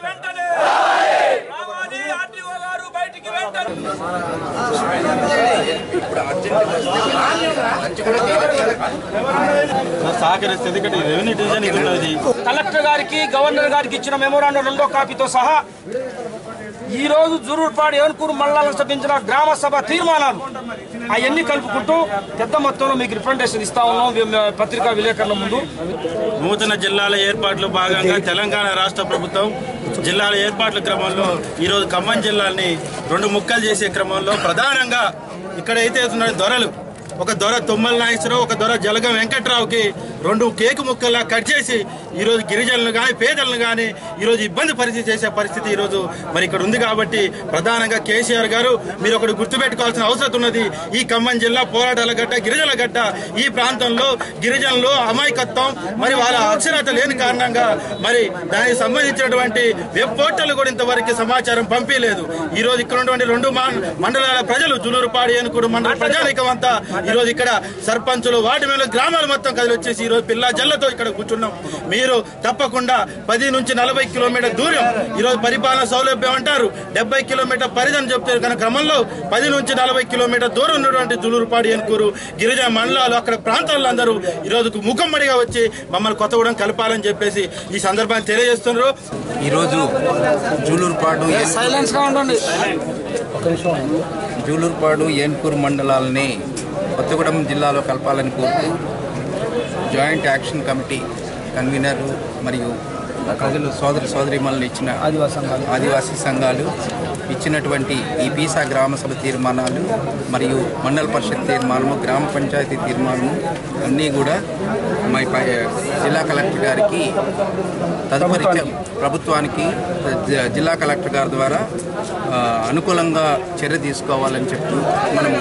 వెంటనే రావాలి ఆర్టీఓ గారు బయటికి వెంటనే కలెక్టర్ గారికి గవర్నర్ గారికి ఇచ్చిన మెమోరాండం రెండో కాపీతో సహా ఈ రోజు జూలూరుపాడు ఏనుకూరు మండలాలకు సంబంధించిన గ్రామ సభ తీర్మానాలు అవన్నీ కలుపుకుంటూ పెద్ద మొత్తంలో మీకు రిప్రజెంటేషన్ ఇస్తా ఉన్నాం పత్రికా విలేకరుల ముందు. నూతన జిల్లాల ఏర్పాట్లో భాగంగా తెలంగాణ రాష్ట్ర ప్రభుత్వం జిల్లాల ఏర్పాట్ల క్రమంలో ఈరోజు ఖమ్మం జిల్లాని రెండు ముక్కలు చేసే క్రమంలో ప్రధానంగా ఇక్కడైతే దొరలు ఒక దొర తుమ్మల నాగేశ్వరరావు ఒక దొర జలగం వెంకట్రావుకి రెండు కేకు ముక్కల్లా కట్ చేసి ఈరోజు గిరిజనులు కానీ పేదలను కానీ ఈరోజు ఇబ్బంది పరిస్థితి చేసే పరిస్థితి ఈరోజు మరి ఇక్కడ ఉంది. కాబట్టి ప్రధానంగా కేసీఆర్ గారు మీరు ఒకటి గుర్తుపెట్టుకోవాల్సిన అవసరం ఉన్నది. ఈ ఖమ్మం జిల్లా పోరాటాల గడ్డ గిరిజనుల గడ్డ. ఈ ప్రాంతంలో గిరిజనులు అమాయకత్వం మరి వాళ్ళ అక్షరత లేని కారణంగా మరి దానికి సంబంధించినటువంటి వెబ్ పోర్టల్ కూడా ఇంతవరకు సమాచారం పంపించలేదు. ఈరోజు ఇక్కడ ఉన్నటువంటి రెండు మండలాల ప్రజలు జూలూరుపాడు ఏనుకూరు మండల ప్రజానికం అంతా ఈరోజు ఇక్కడ సర్పంచులు వార్డు మెంబర్లు గ్రామాలు మొత్తం కదిలి వచ్చేసి ఈరోజు పిల్లా జల్లతో ఇక్కడ కూర్చున్నాం. మీరు తప్పకుండా 10 నుంచి 40 కిలోమీటర్ దూరం ఈరోజు పరిపాలన సౌలభ్యం అంటారు, 70 కిలోమీటర్ పరిధిని చెప్తారు. కానీ క్రమంలో 10 నుంచి 40 కిలోమీటర్ దూరం ఉన్నటువంటి జూలూరుపాడు ఏనుకూరు గిరిజన మండలాలు అక్కడ ప్రాంతాల్లో అందరూ ఈరోజు ముఖమ్మడిగా వచ్చి మమ్మల్ని కొత్తగూడెం కలపాలని చెప్పేసి ఈ సందర్భాన్ని తెలియజేస్తున్నారు. ఈరోజు జూలూరుపాడు ఏనుకూరు మండలాలని కొత్తగూడెం జిల్లాలో కలపాలని కోరుతూ జాయింట్ యాక్షన్ కమిటీ కన్వీనర్ మరియు ప్రజలు సోదరిమణులు ఇచ్చిన ఆదివాసీ సంఘాలు ఇచ్చినటువంటి ఈ పీసా గ్రామ సభ తీర్మానాలు మరియు మండల పరిషత్ తీర్మానము గ్రామ పంచాయతీ తీర్మానము అన్నీ కూడా మా జిల్లా కలెక్టర్ గారికి తదుపరి ప్రభుత్వానికి జిల్లా కలెక్టర్ గారి ద్వారా అనుకూలంగా చర్య తీసుకోవాలని చెప్తూ మనం